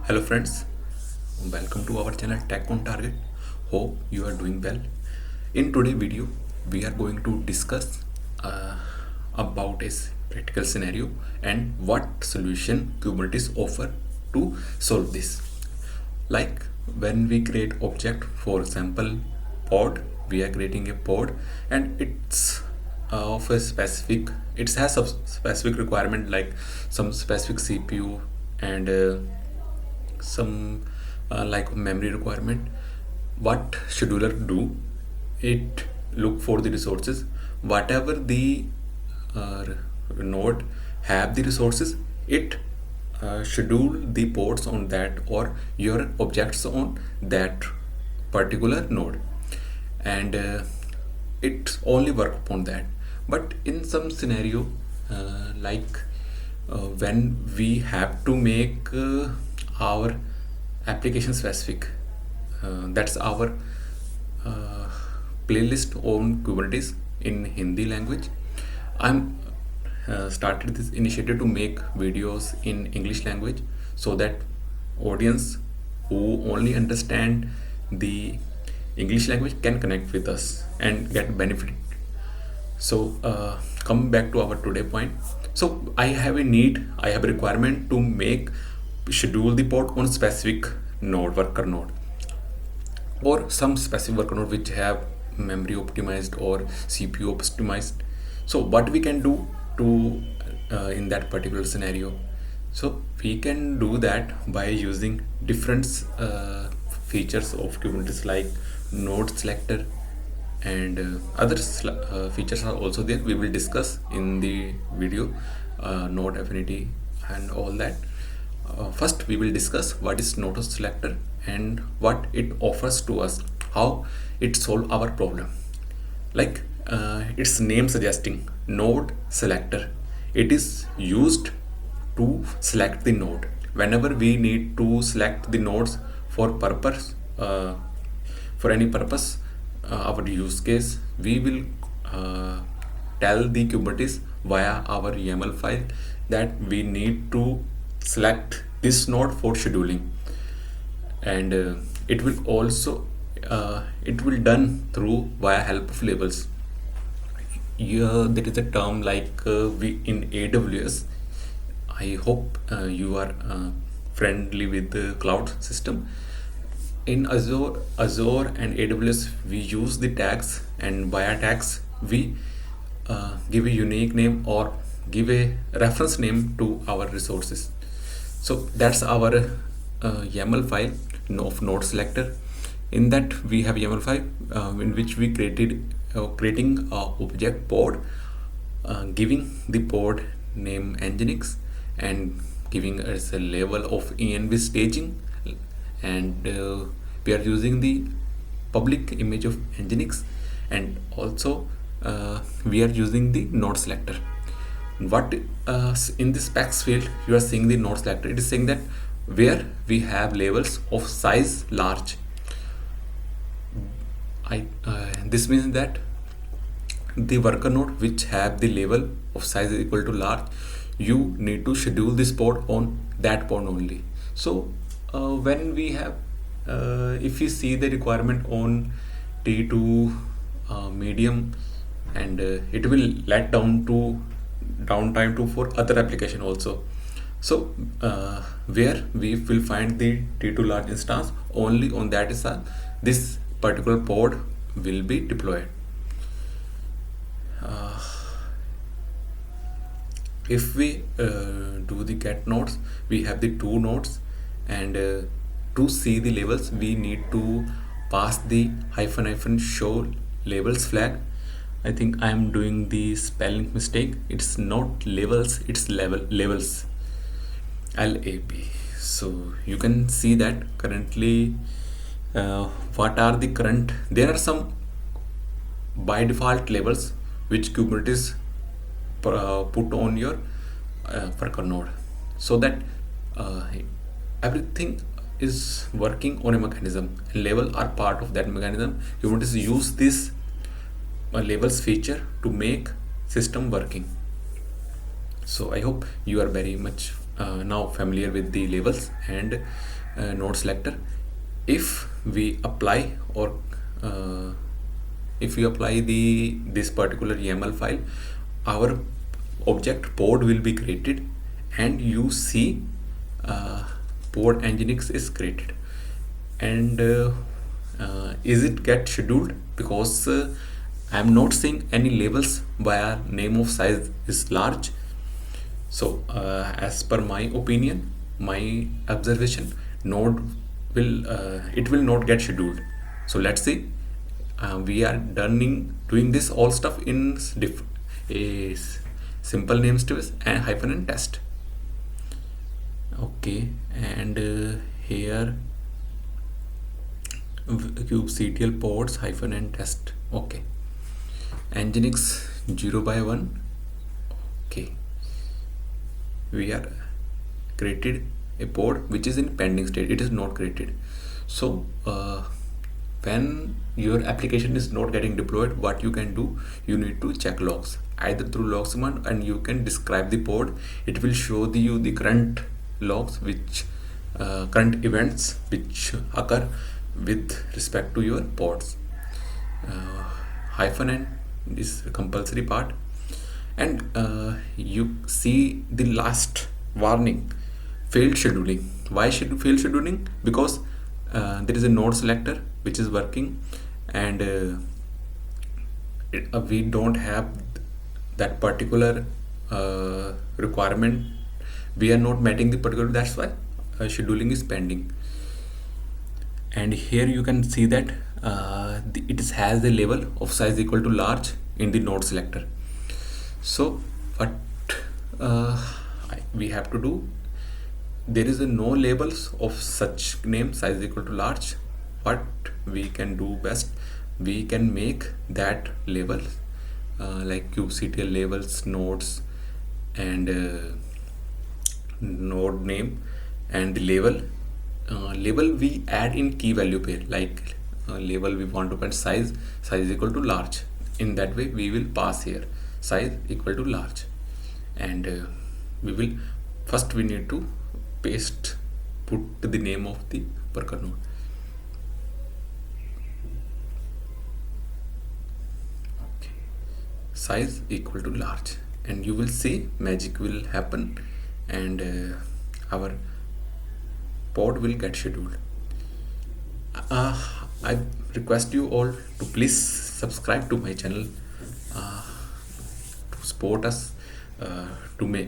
Hello friends, welcome to our channel Tech on Target. Hope you are doing well. In today's video, we are going to discuss about a practical scenario and what solution Kubernetes offer to solve this. Like when we create object, for example, pod, we are creating a pod and it's of a specific, it has some specific requirement like some specific CPU and some like memory requirement. What scheduler do, it look for the resources, whatever the node have the resources, it schedule the ports on that or your objects on that particular node, and it only work upon that. But in some scenario like when we have to make our application specific, that's our playlist on Kubernetes in Hindi language. I'm started this initiative to make videos in English language so that audience who only understand the English language can connect with us and get benefit. So come back to our today point. So I have a requirement to make schedule the pod on specific node, worker node, or some specific worker node which have memory optimized or CPU optimized. So what we can do to in that particular scenario? So we can do that by using different features of Kubernetes like Node-selector and other features are also there. We will discuss in the video Node-affinity and all that. First we will discuss what is Node-selector and what it offers to us, how it solve our problem. Like its name suggesting, Node-selector, it is used to select the node. Whenever we need to select the nodes for purpose, for any purpose, our use case, we will tell the Kubernetes via our YAML file that we need to select this node for scheduling, and it will also it will done through via help of labels. Here there is a term like we in AWS. I hope you are friendly with the cloud system. In Azure and AWS, we use the tags, and via tags we give a unique name or give a reference name to our resources. So that's our YAML file of Node-selector. In that we have YAML file in which we creating a object pod, giving the pod name Nginx and giving us a level of env staging, and we are using the public image of Nginx, and also we are using the Node-selector. What in the specs field you are seeing the Node-selector, it is saying that where we have labels of size large, this means that the worker node which have the label of size is equal to large, you need to schedule this pod on that pod only. So when we have if you see the requirement on T2 medium, and it will let down to downtime to for other application also. So where we will find the T2 large instance, only on that is this particular pod will be deployed. If we do the get nodes, we have the two nodes, and to see the labels we need to pass the -- show labels flag. I think I am doing the spelling mistake. It's not labels, it's labels, LAB. So you can see that currently what are the current, there are some by default labels which Kubernetes put on your worker node, so that everything is working on a mechanism. Label are part of that mechanism. Kubernetes use this labels feature to make system working. So I hope you are very much now familiar with the labels and Node-selector. If we apply or if you apply this particular YAML file, our object pod will be created, and you see pod nginx is created. And is it get scheduled? Because I am not seeing any labels where name of size is large. So as per my opinion, my observation, node will it will not get scheduled. So let's see. We are doing this all stuff in a simple namespace and hyphen and test. Okay, and here kubectl pods hyphen and test. Okay, nginx 0/1. Okay, we are created a pod which is in pending state. It is not created. So when your application is not getting deployed, what you can do, you need to check logs either through logs command, and you can describe the pod. It will show you the current logs, which current events which occur with respect to your pods. Hyphen n is a compulsory part, and you see the last warning, failed scheduling. Why should failed scheduling? Because there is a Node-selector which is working, and we don't have that particular requirement. We are not meeting the particular, that's why scheduling is pending. And here you can see that it has a label of size equal to large in the Node-selector. So what we have to do, there is no labels of such name size equal to large. What we can do best, we can make that label like kubectl labels nodes and node name, and the label we add in key value pair, like label we want to put size equal to large. In that way we will pass here size equal to large, and we need to put the name of the worker node. Okay, size equal to large, and you will see magic will happen, and our pod will get scheduled. I request you all to please subscribe to my channel to support us, to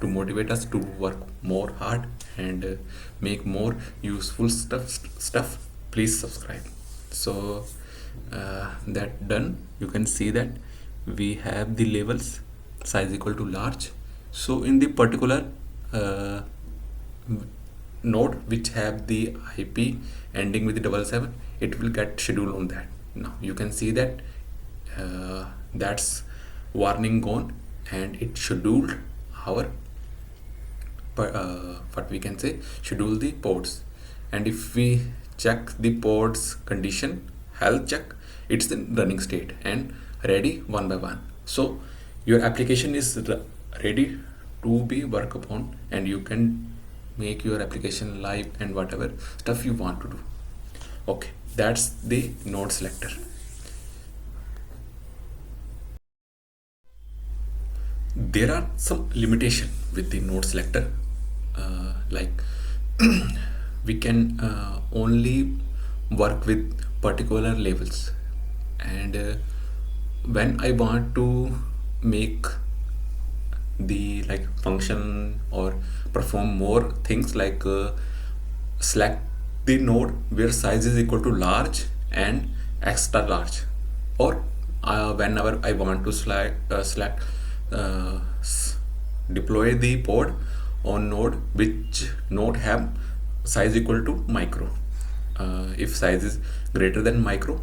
motivate us to work more hard and make more useful stuff. Please subscribe. So that done, you can see that we have the labels size equal to large. So in the particular node which have the IP ending with the 77, it will get scheduled on that. Now you can see that that's warning gone, and it scheduled our what we can say, schedule the pods. And if we check the pods condition, health check, it's in running state and ready one by one. So your application is ready to be worked upon, and you can make your application live and whatever stuff you want to do. Okay, that's the Node-selector. There are some limitation with the Node-selector, like we can only work with particular labels, and when I want to make the function or perform more things, like select the node where size is equal to large and extra large, or whenever I want to deploy the pod on node which node have size equal to micro. If size is greater than micro,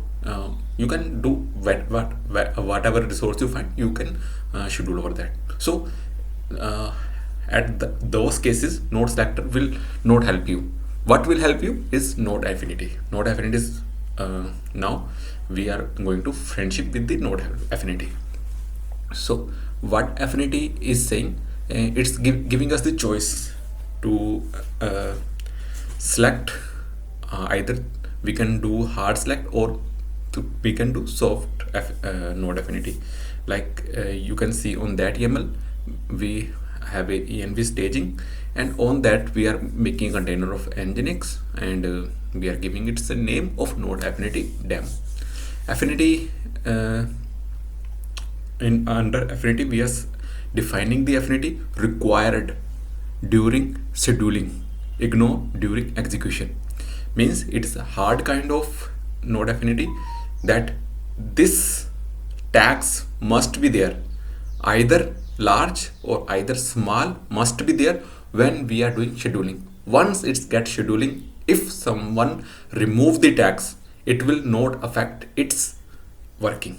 you can do whatever resource you find, you can schedule over that. So at those cases, Node-selector will not help you. What will help you is Node-affinity. Node-affinity is now we are going to friendship with the Node-affinity. So what affinity is saying, it's giving us the choice to select. Either we can do hard select, or we can do soft node affinity. Like you can see on that YAML, we have a env staging, and on that we are making a container of nginx, and we are giving it the name of node affinity demo. Affinity, under affinity we are defining the affinity required during scheduling, ignore during execution. Means it's a hard kind of node affinity, that this tags must be there, either large or either small must be there when we are doing scheduling. Once it gets scheduling, if someone remove the tags, it will not affect its working.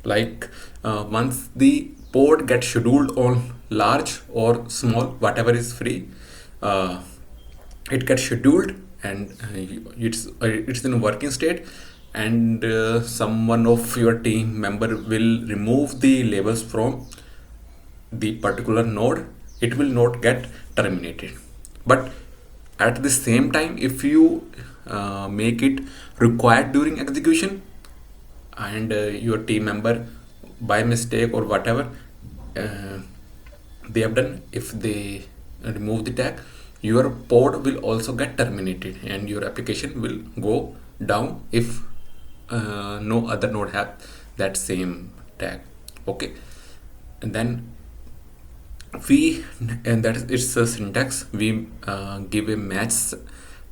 Like once the pod gets scheduled on large or small, whatever is free, it gets scheduled, and it's in a working state, and someone of your team member will remove the labels from the particular node, it will not get terminated. But at the same time, if you make it required during execution, and your team member by mistake or whatever they have done, if they remove the tag, your pod will also get terminated and your application will go down if no other node have that same tag. Okay, and then and that is it's a syntax. We give a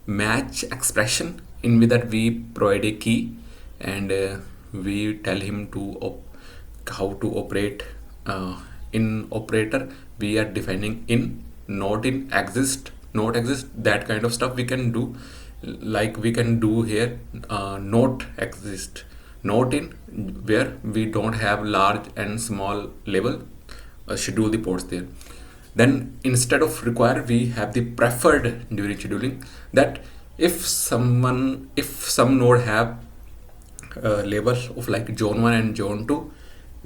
match expression, in with that we provide a key, and we tell him to how to operate. In operator we are defining in, not in exist, not exist, that kind of stuff we can do. Like we can do here not exist, not in, where we don't have large and small label, schedule the ports there. Then instead of require, we have the preferred during scheduling, that if some node have label of like zone 1 and zone 2,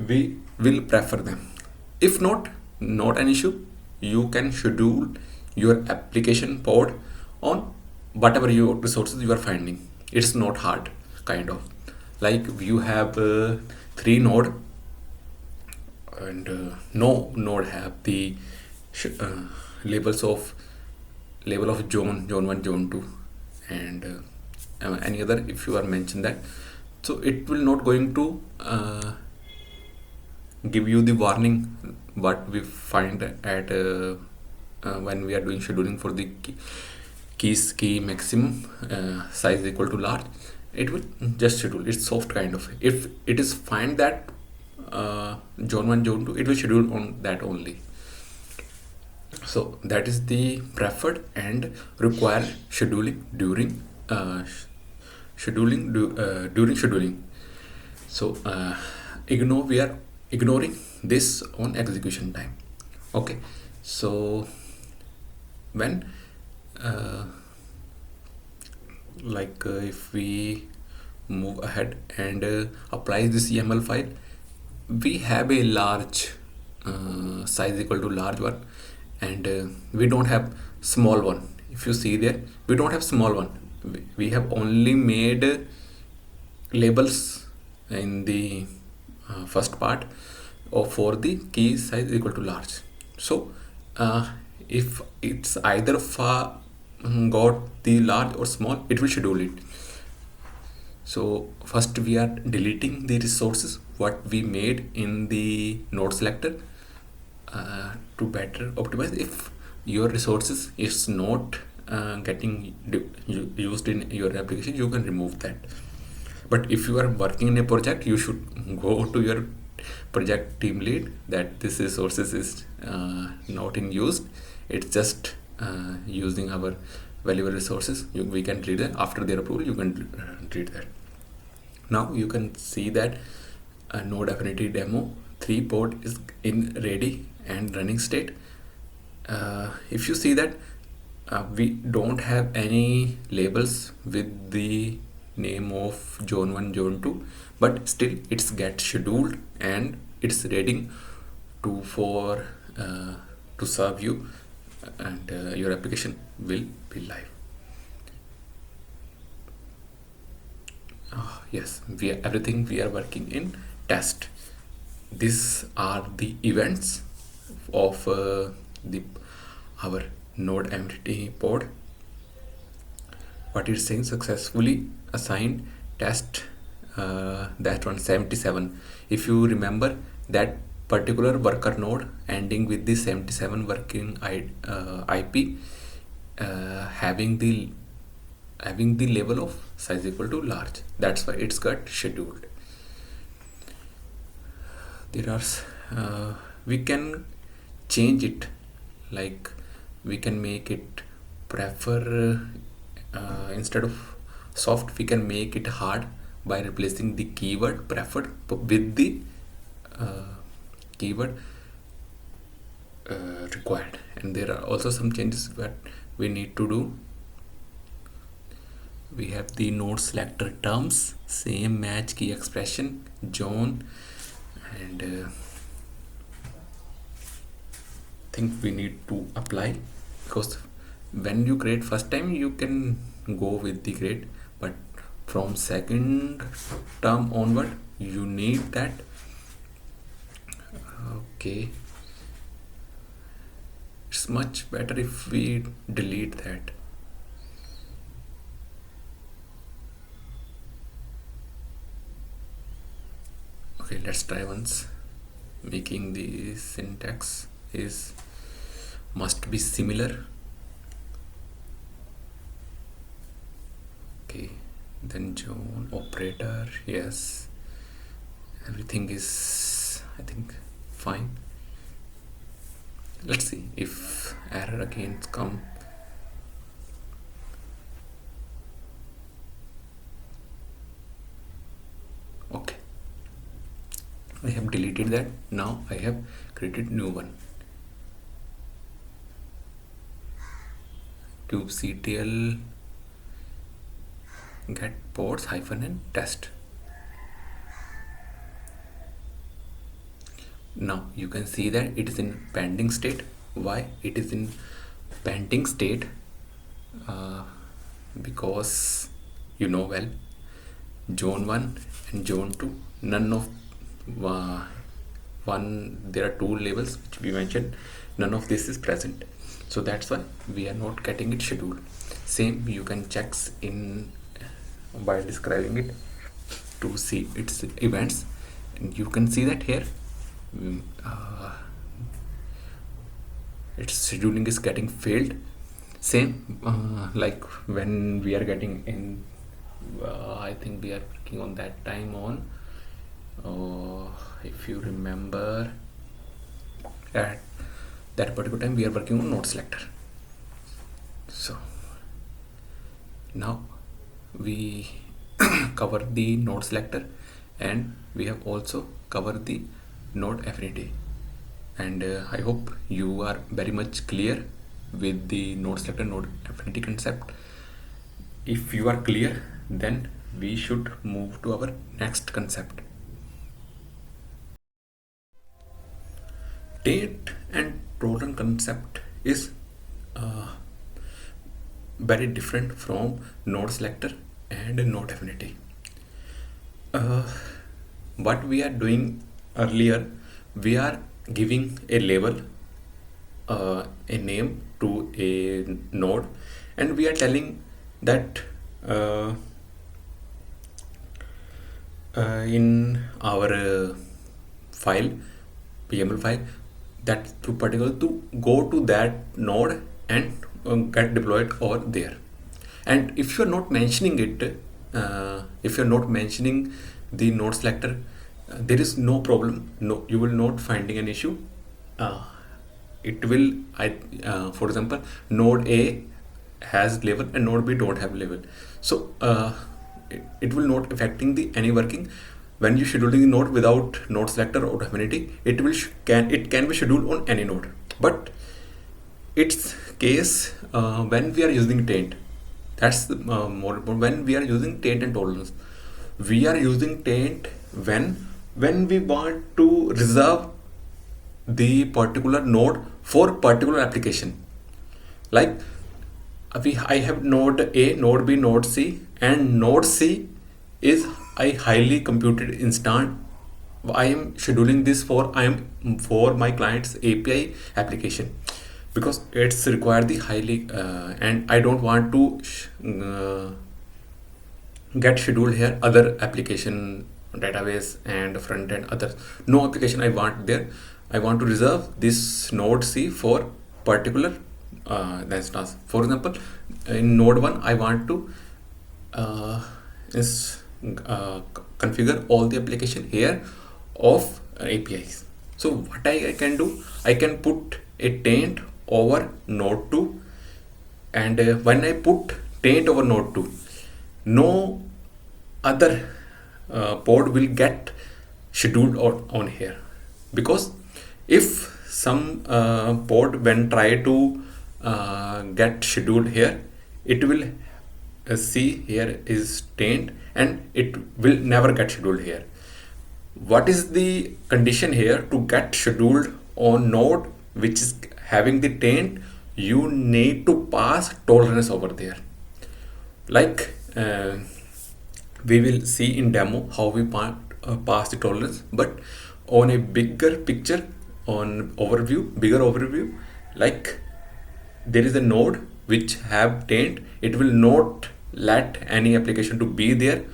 we will prefer them. If not an issue, you can schedule your application pod on whatever your resources you are finding. It's not hard, kind of. Like you have 3 node, and no node have the labels of label of zone 1, zone 2, and any other if you are mentioned that. So it will not going to give you the warning what we find at when we are doing scheduling for the key maximum size equal to large. It will just schedule. It's soft kind of. If it is find that zone 1, zone 2, it will schedule on that only. So that is the preferred and required scheduling during scheduling. So we are ignoring this on execution time. Okay, so when if we move ahead and apply this YAML file, we have a large size equal to large one, and we don't have small one. If you see there, we don't have small one. We have only made labels in the first part for the key size equal to large. So if it's either got the large or small, it will schedule it. So first we are deleting the resources what we made in the Node-selector to better optimize. If your resources is not getting used in your application, you can remove that. But if you are working in a project, you should go to your project team lead that this resources is not in use. It's just using our valuable resources. We can read that. After their approval, you can read that. Now you can see that Node-affinity demo 3 pod is in ready and running state. If you see that we don't have any labels with the name of zone 1, zone 2, but still it's get scheduled and it's ready for to serve you, and your application will be live. Yes, everything we are working in test. These are the events of our Node-affinity pod. What it's saying, successfully assigned test that one 77. If you remember that particular worker node ending with the 77 working IP, having the level of size equal to large, that's why it's got scheduled. There are we can change it, like we can make it prefer instead of soft, we can make it hard by replacing the keyword preferred with the keyword required. And there are also some changes that we need to do. We have the Node-selector terms, same match key expression, zone, and think we need to apply, because when you create first time you can go with the grade, but from second term onward you need that. Okay, it's much better if we delete that. Okay, let's try once. Making the syntax is must be similar. Okay, then zone operator, yes, everything is, I think, fine. Let's see if error again come. Okay, I have deleted that. Now I have created new one. kubectl get ports -n test. Now you can see that it is in pending state. Why it is in pending state? Because you know well, zone 1 and zone 2, none of one, there are two labels which we mentioned, none of this is present, so that's why we are not getting it scheduled. Same you can check in by describing it to see its events, and you can see that here its scheduling is getting failed. Same like when we are getting in, I think we are working on that time on, if you remember, at that particular time we are working on Node-selector. So now we cover the Node-selector, and we have also covered the Node-affinity, and I hope you are very much clear with the Node-selector Node-affinity concept. If you are clear, then we should move to our next concept. Taint and Tolerance concept is very different from Node-selector and Node-affinity. What we are doing earlier, we are giving a label, a name to a node, and we are telling that in our file, YAML file, that particular to go to that node and get deployed over there. And if you're not mentioning it, if you're not mentioning the Node-selector, there is no problem. No, you will not finding an issue. It will, for example, node A has label and node B don't have label, so it will not affecting the any working. When you scheduling the node without Node-selector or affinity, it can be scheduled on any node. But its case when we are using taint, that's the more important. When we are using taint and tolerance, we are using taint when we want to reserve the particular node for particular application. Like I have node A, node B, node C, and node C is a highly computed instance. I am scheduling this for my client's API application, because it's required the highly and I don't want to get scheduled here other application, database and front end others. No application I want there. I want to reserve this node C for particular that's task. For example, in node 1 I want to configure all the application here of APIs. So what I can do, I can put a taint over node 2, and when I put taint over node 2, no other pod will get scheduled on here, because if some pod when try to get scheduled here, it will see here is taint and it will never get scheduled here. What is the condition here to get scheduled on node which is having the taint? You need to pass tolerance over there. Like we will see in demo how we pass the tolerance, but on a bigger picture, on bigger overview, like there is a node which have taint, it will not let any application to be there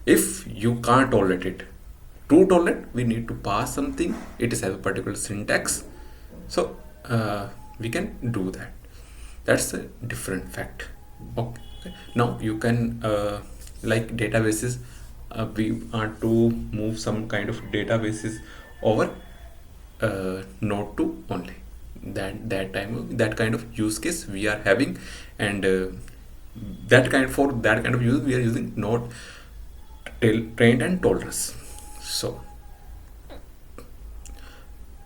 if you can't tolerate it. To tolerate, we need to pass something. It is have a particular syntax, so we can do that. That's a different fact. Okay. Now you can like databases. We want to move some kind of databases over node 2 only. That kind of use case we are having, and that kind of use we are using node taint and tolerance. So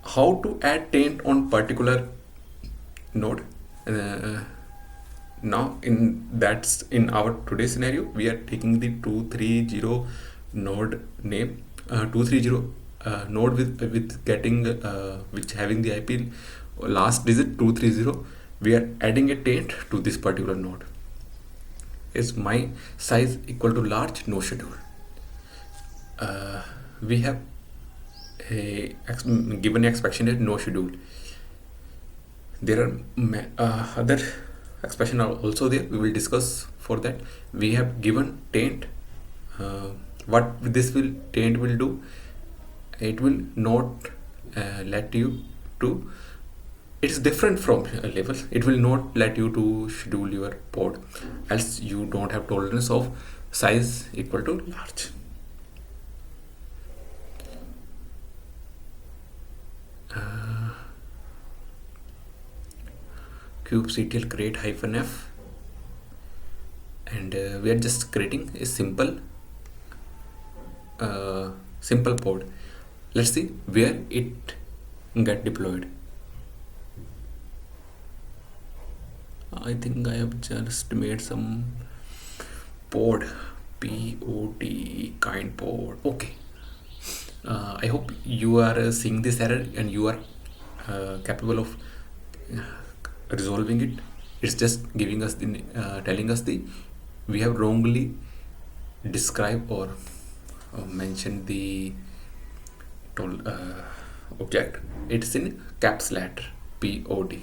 how to add taint on particular node? Now in our today's scenario, we are taking the 230 node name, 230 node with getting which having the IP last digit 230. We are adding a taint to this particular node. Is my size equal to large? No schedule. We have given expression as no schedule. There are other expression are also there. We will discuss for that. We have given taint. What this taint will do? It will not let you to. It is different from levels. It will not let you to schedule your pod, else you don't have tolerance of size equal to large. kubectl create -f, and we are just creating a simple pod. Let's see where it get deployed. I think I have just made some pod, kind pod. Okay. I hope you are seeing this error and you are capable of resolving it. It's just giving us the telling us we have wrongly described or mentioned the object. It's in caps letter pod.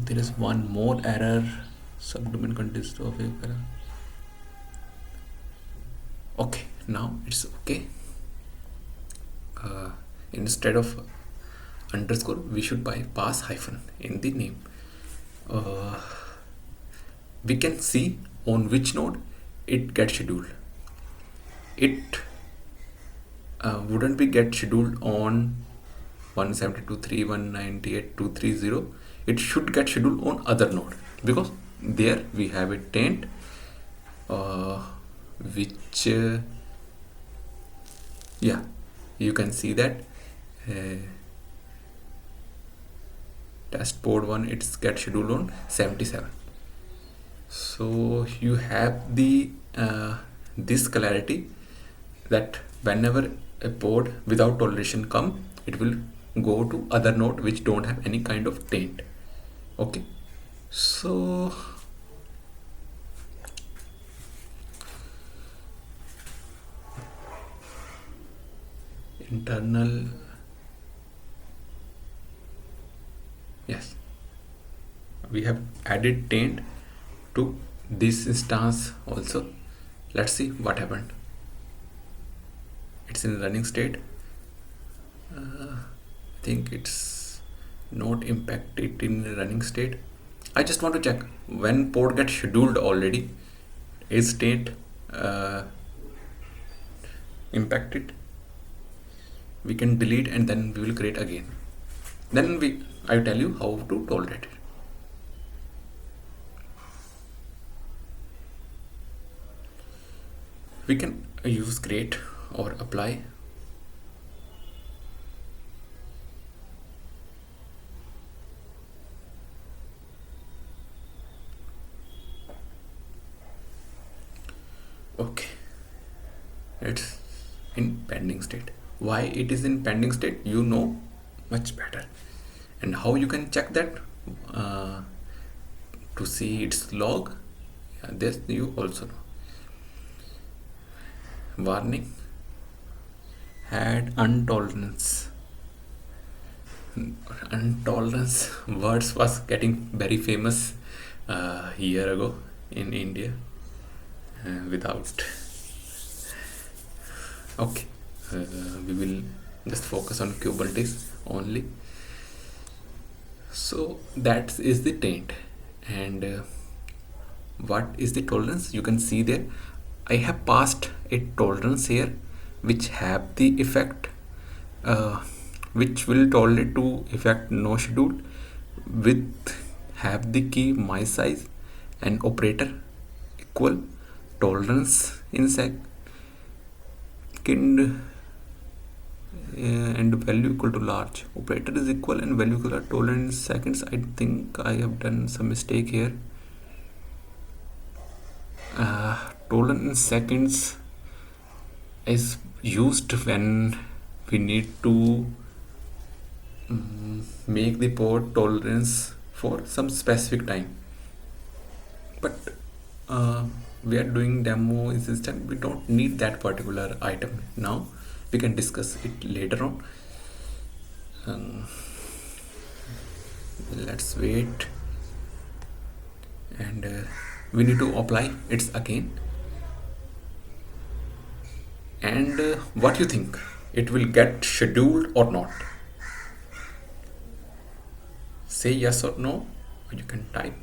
There is one more error. Subdomain consists of a error. Okay, now it's okay. Instead of underscore, we should pass hyphen in the name. We can see on which node it gets scheduled. It wouldn't be get scheduled on 172.3.198.230. It should get scheduled on other node, because there we have a taint which yeah, you can see that test pod 1 it's get scheduled on 77. So you have the this clarity that whenever a pod without toleration come, it will go to other node which don't have any kind of taint. Okay, so internal, yes, we have added taint to this instance also. Let's see what happened. It's in running state. I think it's not impacted in running state. I just want to check when port gets scheduled already, is taint impacted? We can delete and then we will create again. Then I tell you how to tolerate it. We can use create or apply. Okay, it's in pending state. Why it is in pending state, you know much better. And how you can check that to see its log, this you also know. Warning, had intolerance. Intolerance words was getting very famous a year ago in India without. Okay, we will just focus on Kubernetes only. So that is the taint. And what is the tolerance? You can see there I have passed a tolerance here which have the effect which will tolerate to effect no schedule with have the key my size and operator equal tolerance in second and value equal to large. Operator is equal and value equal to tolerance in seconds. I think I have done some mistake here. Tolerance in seconds is used when we need to make the port tolerance for some specific time, but we are doing demo in system, we don't need that particular item now. We can discuss it later on. Let's wait, and we need to apply it again. And what you think, it will get scheduled or not? Say yes or no, or you can type.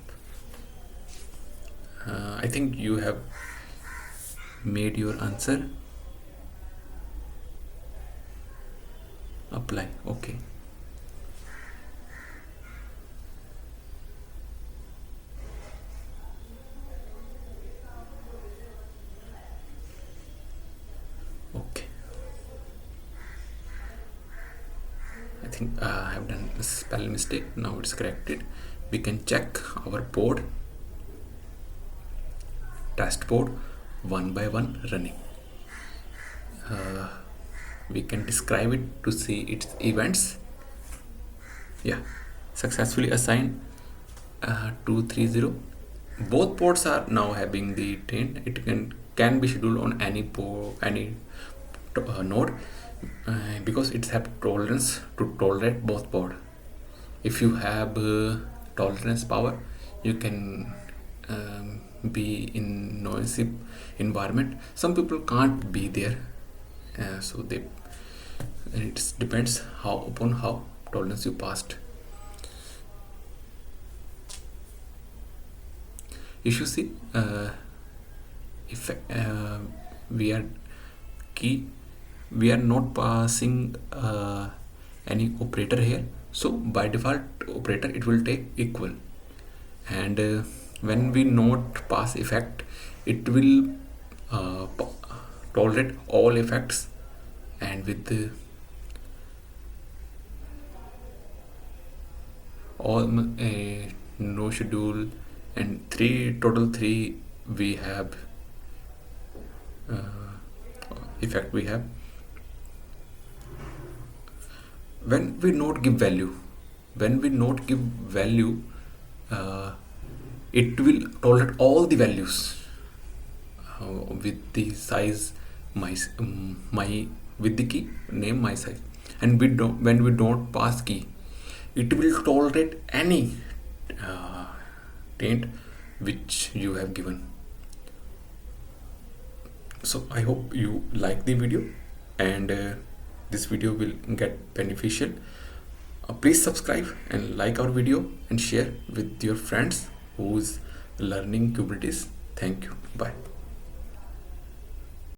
I think you have made your answer. Apply. Okay. Okay. I think I have done a spell mistake. Now it's corrected. We can check our pod, test pod, one by one running. We can describe it to see its events. Yeah, successfully assigned 230. Both ports are now having the taint. It can be scheduled on any node because it's have tolerance to tolerate both port. If you have tolerance power, you can be in noisy environment. Some people can't be there, so it depends upon how tolerance you passed. If you see, if we are not passing any operator here, so by default operator it will take equal, and when we not pass effect, it will tolerate all effects, and with the all no schedule and total three we have effect we have. when we not give value, uh, it will tolerate all the values with the size my with the key name my size. And when we don't pass key, it will tolerate any taint which you have given. So I hope you like the video, and this video will get beneficial. Please subscribe and like our video and share with your friends who's learning Kubernetes. Thank you. Bye.